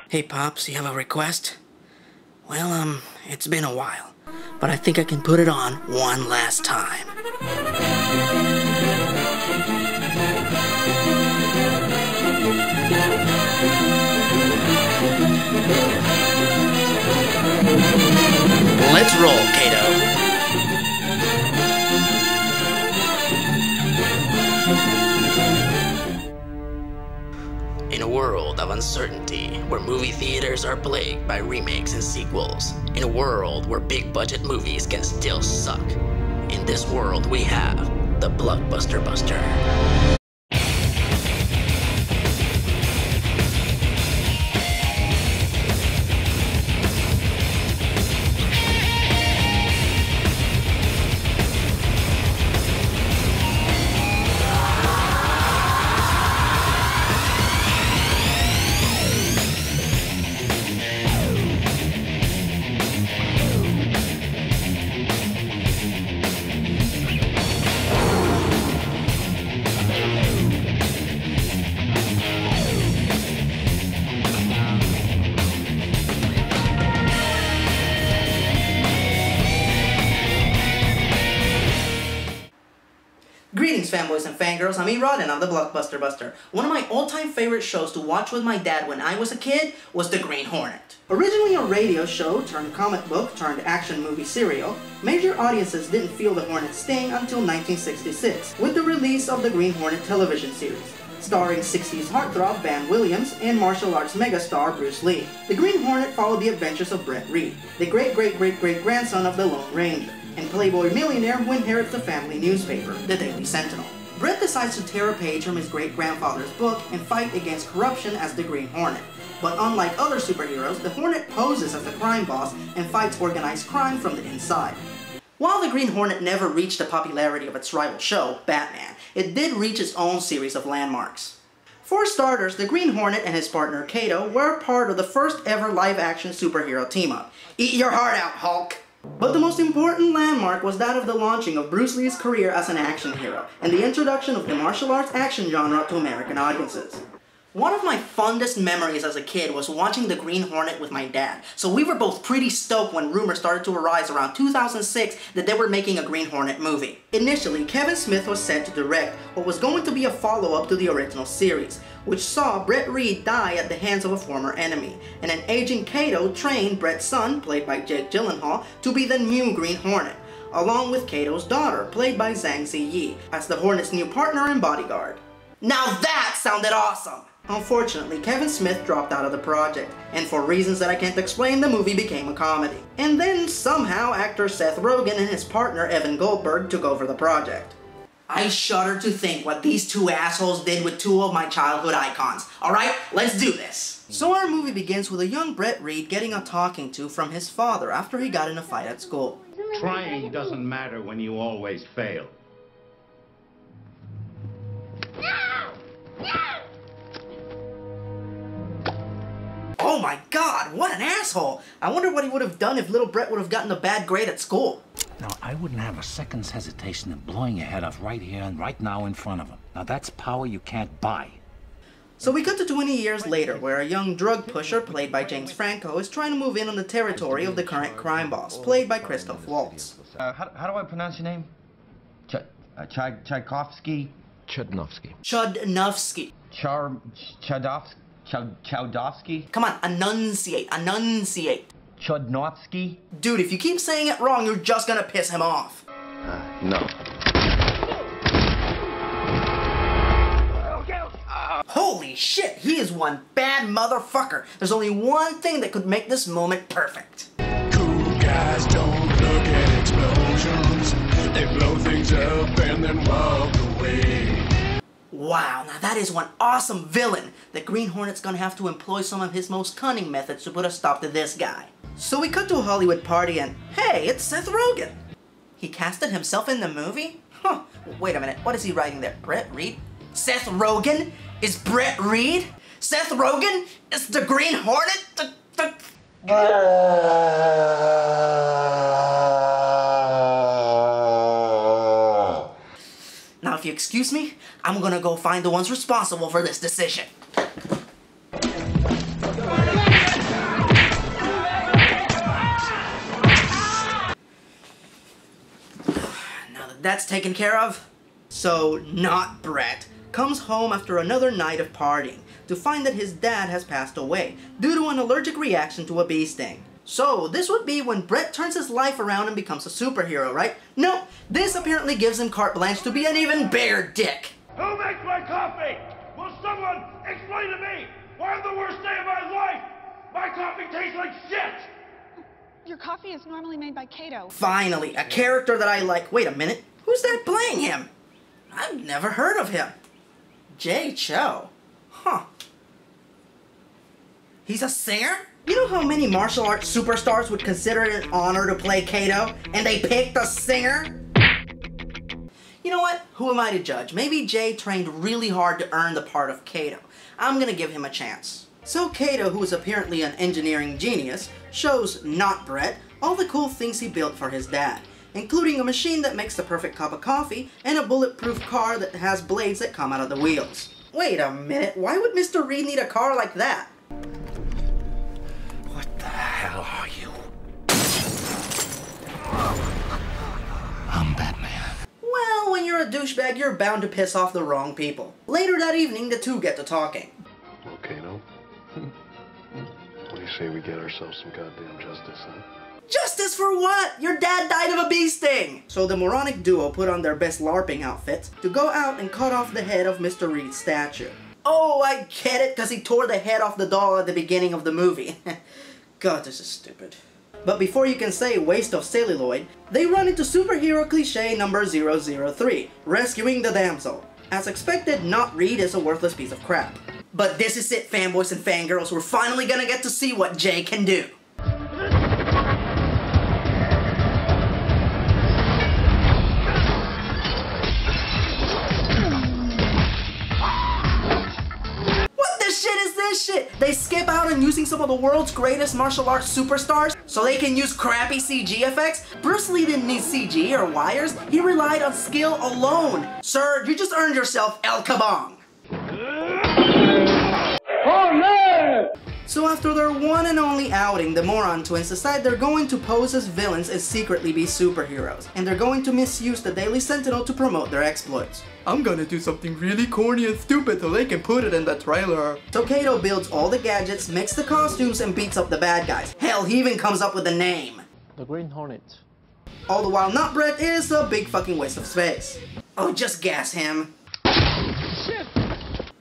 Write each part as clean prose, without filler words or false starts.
Hey, Pops, you have a request? Well, it's been a while, but I think I can put it on one last time. Let's roll, Kato. In a world of uncertainty, where movie theaters are plagued by remakes and sequels, in a world where big-budget movies can still suck, in this world we have the Blockbuster Buster. Greetings, fanboys and fangirls. I'm ERod and I'm the Blockbuster Buster. One of my all-time favorite shows to watch with my dad when I was a kid was The Green Hornet. Originally a radio show turned comic book turned action movie serial, major audiences didn't feel the Hornet's sting until 1966 with the release of the Green Hornet television series, starring 60s heartthrob Van Williams and martial arts megastar Bruce Lee. The Green Hornet followed the adventures of Brett Reed, the great-great-great-great-grandson of the Lone Ranger, and playboy millionaire who inherits the family newspaper, the Daily Sentinel. Brett decides to tear a page from his great-grandfather's book and fight against corruption as the Green Hornet. But unlike other superheroes, the Hornet poses as the crime boss and fights organized crime from the inside. While the Green Hornet never reached the popularity of its rival show, Batman, it did reach its own series of landmarks. For starters, the Green Hornet and his partner Kato were part of the first ever live-action superhero team-up. Eat your heart out, Hulk! But the most important landmark was that of the launching of Bruce Lee's career as an action hero, and the introduction of the martial arts action genre to American audiences. One of my fondest memories as a kid was watching The Green Hornet with my dad, so we were both pretty stoked when rumors started to arise around 2006 that they were making a Green Hornet movie. Initially, Kevin Smith was set to direct what was going to be a follow-up to the original series, which saw Brett Reed die at the hands of a former enemy, and an aging Kato trained Brett's son, played by Jake Gyllenhaal, to be the new Green Hornet, along with Kato's daughter, played by Zhang Ziyi, as the Hornet's new partner and bodyguard. Now that sounded awesome! Unfortunately, Kevin Smith dropped out of the project, and for reasons that I can't explain, the movie became a comedy. And then, somehow, actor Seth Rogen and his partner Evan Goldberg took over the project. I shudder to think what these two assholes did with two of my childhood icons. Alright, let's do this! So our movie begins with a young Brett Reed getting a talking to from his father after he got in a fight at school. Trying doesn't matter when you always fail. Oh my god, what an asshole! I wonder what he would have done if little Brett would have gotten a bad grade at school. Now, I wouldn't have a second's hesitation in blowing your head off right here and right now in front of him. Now, that's power you can't buy. So we cut to 20 years later, where a young drug pusher, played by James Franco, is trying to move in on the territory of the current crime boss, played by Christoph Waltz. How do I pronounce your name? Tchaikovsky? Chudnovsky. Chudnovsky. Chowdowski? Come on, enunciate, enunciate. Chudnovsky? Dude, if you keep saying it wrong, you're just gonna piss him off. No. Holy shit, he is one bad motherfucker. There's only one thing that could make this moment perfect. Cool guys don't look at explosions. They blow things up and then walk away. Wow, now that is one awesome villain. The Green Hornet's gonna have to employ some of his most cunning methods to put a stop to this guy. So we cut to a Hollywood party and, hey, it's Seth Rogen. He casted himself in the movie? Huh, wait a minute, what is he writing there? Brett Reed? Seth Rogen is Brett Reed? Seth Rogen is the Green Hornet? Now if you excuse me, I'm gonna go find the ones responsible for this decision. that's taken care of. So, not Brett comes home after another night of partying to find that his dad has passed away due to an allergic reaction to a bee sting. So, this would be when Brett turns his life around and becomes a superhero, right? No, this apparently gives him carte blanche to be an even bigger dick. Who makes my coffee? Will someone explain to me why on the worst day of my life my coffee tastes like shit? Your coffee is normally made by Kato. Finally, a character that I like. Wait a minute, who's that playing him? I've never heard of him. Jay Cho. Huh. He's a singer? You know how many martial arts superstars would consider it an honor to play Kato, and they picked a singer? You know what? Who am I to judge? Maybe Jay trained really hard to earn the part of Kato. I'm gonna give him a chance. So Kato, who is apparently an engineering genius, shows not Brett all the cool things he built for his dad, including a machine that makes the perfect cup of coffee and a bulletproof car that has blades that come out of the wheels. Wait a minute, why would Mr. Reed need a car like that? What the hell are you? I'm Batman. Well, when you're a douchebag, you're bound to piss off the wrong people. Later that evening, the two get to talking. Okay, no? What do you say we get ourselves some goddamn justice, huh? Justice for what? Your dad died of a bee sting! So the moronic duo put on their best LARPing outfits to go out and cut off the head of Mr. Reed's statue. Oh, I get it, because he tore the head off the doll at the beginning of the movie. God, this is stupid. But before you can say waste of celluloid, they run into superhero cliche number 003, rescuing the damsel. As expected, not Reed is a worthless piece of crap. But this is it, fanboys and fangirls, we're finally gonna get to see what Jay can do. Shit. They skip out on using some of the world's greatest martial arts superstars so they can use crappy CG effects? Bruce Lee didn't need CG or wires, he relied on skill alone. Sir, you just earned yourself El Kabong. Hornet! So after their one and only outing, the Moron twins decide they're going to pose as villains and secretly be superheroes, and they're going to misuse the Daily Sentinel to promote their exploits. I'm gonna do something really corny and stupid so they can put it in the trailer. So Kato builds all the gadgets, makes the costumes, and beats up the bad guys. Hell, he even comes up with a name. The Green Hornet. All the while not Brett is a big fucking waste of space. Oh, just gas him. Shit.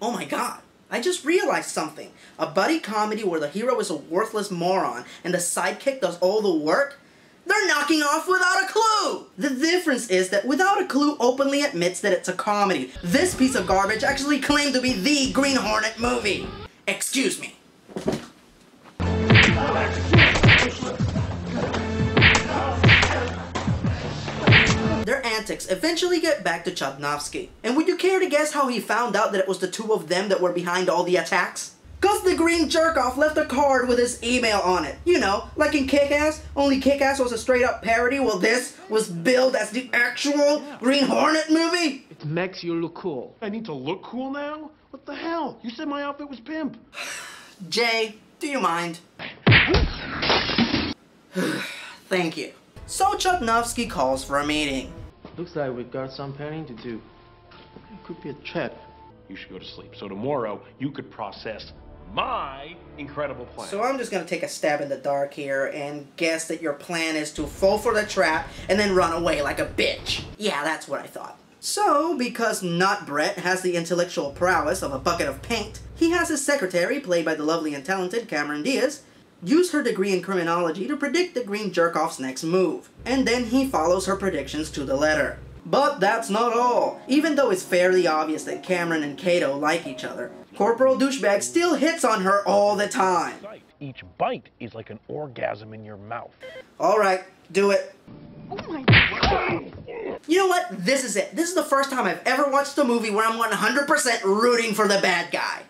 Oh my god. I just realized something. A buddy comedy where the hero is a worthless moron and the sidekick does all the work? They're knocking off Without a Clue! The difference is that Without a Clue openly admits that it's a comedy. This piece of garbage actually claimed to be the Green Hornet movie. Excuse me. Their antics eventually get back to Chodnovsky. And would you care to guess how he found out that it was the two of them that were behind all the attacks? Cause the green jerk-off left a card with his email on it. You know, like in Kick-Ass, only Kick-Ass was a straight-up parody, while this was billed as the actual Green Hornet movie? It makes you look cool. I need to look cool now? What the hell? You said my outfit was pimp. Jay, do you mind? Thank you. So Chodnovsky calls for a meeting. Looks like we got some planning to do. It could be a trap. You should go to sleep. So tomorrow, you could process my incredible plan. So I'm just gonna take a stab in the dark here and guess that your plan is to fall for the trap and then run away like a bitch. Yeah, that's what I thought. So, because not Brett has the intellectual prowess of a bucket of paint, he has his secretary, played by the lovely and talented Cameron Diaz, use her degree in criminology to predict the Green Jerk-Off's next move. And then he follows her predictions to the letter. But that's not all. Even though it's fairly obvious that Cameron and Kato like each other, Corporal Douchebag still hits on her all the time. Each bite is like an orgasm in your mouth. Alright, do it. Oh my god! You know what? This is it. This is the first time I've ever watched a movie where I'm 100% rooting for the bad guy.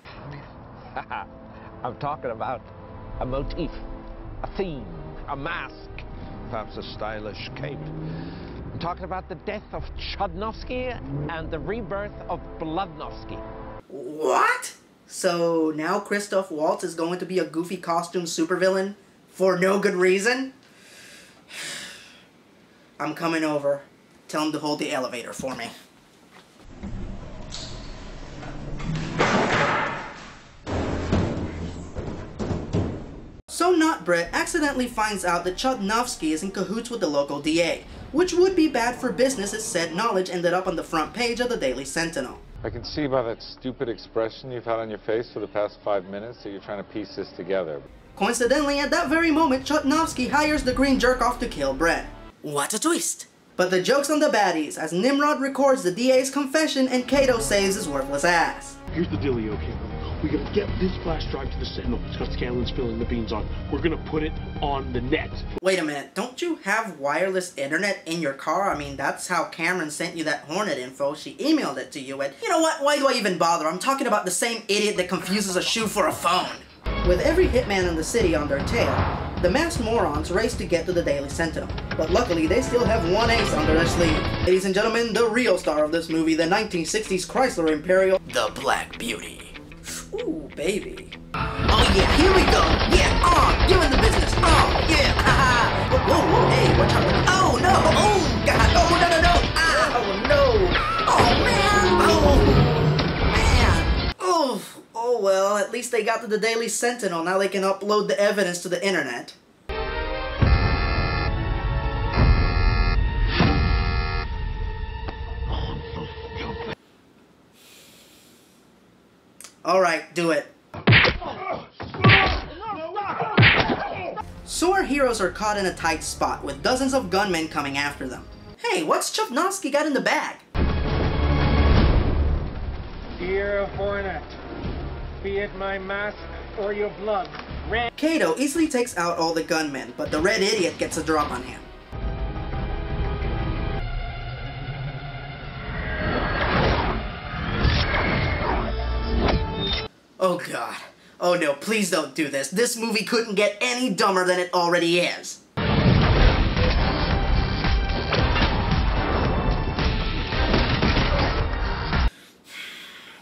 I'm talking about a motif, a theme, a mask, perhaps a stylish cape. I'm talking about the death of Chodnovsky and the rebirth of Bloodnovsky. What? So now Christoph Waltz is going to be a goofy costume supervillain for no good reason? I'm coming over. tell him to hold the elevator for me. So Not Brett accidentally finds out that Chodnovsky is in cahoots with the local DA, which would be bad for business as said knowledge ended up on the front page of the Daily Sentinel. I can see by that stupid expression you've had on your face for the past 5 minutes that you're trying to piece this together. Coincidentally, at that very moment, Chodnovsky hires the green jerk-off to kill Brett. What a twist! But the joke's on the baddies, as Nimrod records the DA's confession and Kato saves his worthless ass. Here's the dealio, okay? We're gonna get this flash drive to the Sentinel. It's got Scanlan's spilling the beans on. We're gonna put it on the net. Wait a minute, don't you have wireless internet in your car? I mean, that's how Cameron sent you that Hornet info. She emailed it to you, and you know what? Why do I even bother? I'm talking about the same idiot that confuses a shoe for a phone. With every hitman in the city on their tail, the masked morons race to get to the Daily Sentinel. But luckily, they still have one ace under their sleeve. Ladies and gentlemen, the real star of this movie, the 1960s Chrysler Imperial, the Black Beauty. Ooh, baby. Oh yeah, here we go. Yeah, you're in the business. Yeah, haha. Whoa, whoa, whoa, hey, watch out. Oh no, oh god, oh no, no, no. Oh no. Oh man. Oh well, at least they got to the Daily Sentinel. Now they can upload the evidence to the internet. Alright, do it. So our heroes are caught in a tight spot with dozens of gunmen coming after them. Hey, what's Chodnovsky got in the bag? Dear Hornet, be it my mask or your blood. Kato easily takes out all the gunmen, but the red idiot gets a drop on him. Oh god. Oh no, please don't do this. This movie couldn't get any dumber than it already is.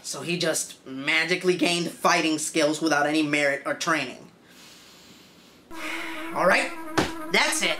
So he just magically gained fighting skills without any merit or training. Alright, that's it.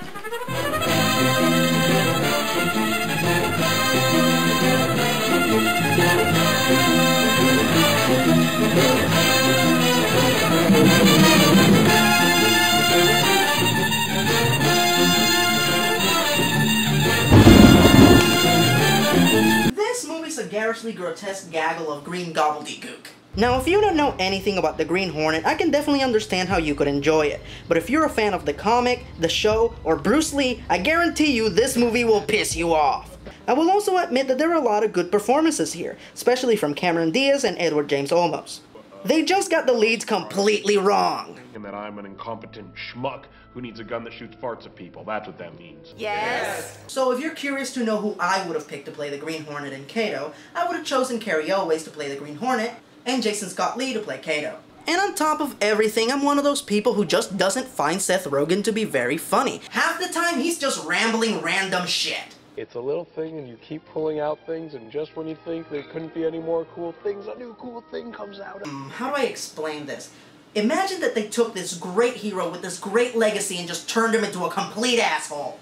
This movie's a garishly grotesque gaggle of green gobbledygook. Now, if you don't know anything about the Green Hornet, I can definitely understand how you could enjoy it. But if you're a fan of the comic, the show, or Bruce Lee, I guarantee you this movie will piss you off. I will also admit that there are a lot of good performances here, especially from Cameron Diaz and Edward James Olmos. They just got the leads completely wrong. And that I'm an incompetent schmuck who needs a gun that shoots farts at people. That's what that means. Yes! So if you're curious to know who I would have picked to play the Green Hornet in Kato, I would have chosen Carrie Elways to play the Green Hornet, and Jason Scott Lee to play Kato. And on top of everything, I'm one of those people who just doesn't find Seth Rogen to be very funny. Half the time, he's just rambling random shit. It's a little thing and you keep pulling out things, and just when you think there couldn't be any more cool things, a new cool thing comes out. How do I explain this? Imagine that they took this great hero with this great legacy and just turned him into a complete asshole.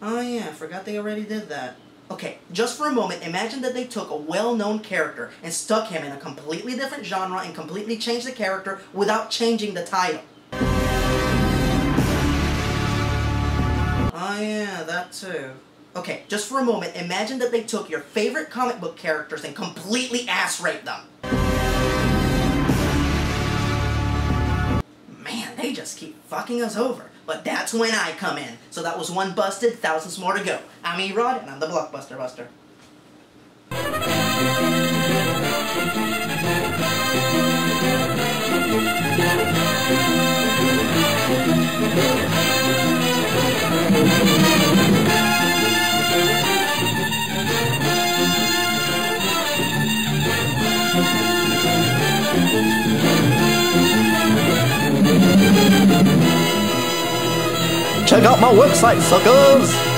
Oh yeah, I forgot they already did that. Okay, just for a moment, imagine that they took a well-known character and stuck him in a completely different genre and completely changed the character without changing the title. Oh yeah, that too. Okay, just for a moment, imagine that they took your favorite comic book characters and completely ass-raped them. Man, they just keep fucking us over. But that's when I come in. So that was one busted, thousands more to go. I'm ERod, and I'm the Blockbuster Buster. Check out my website, suckers!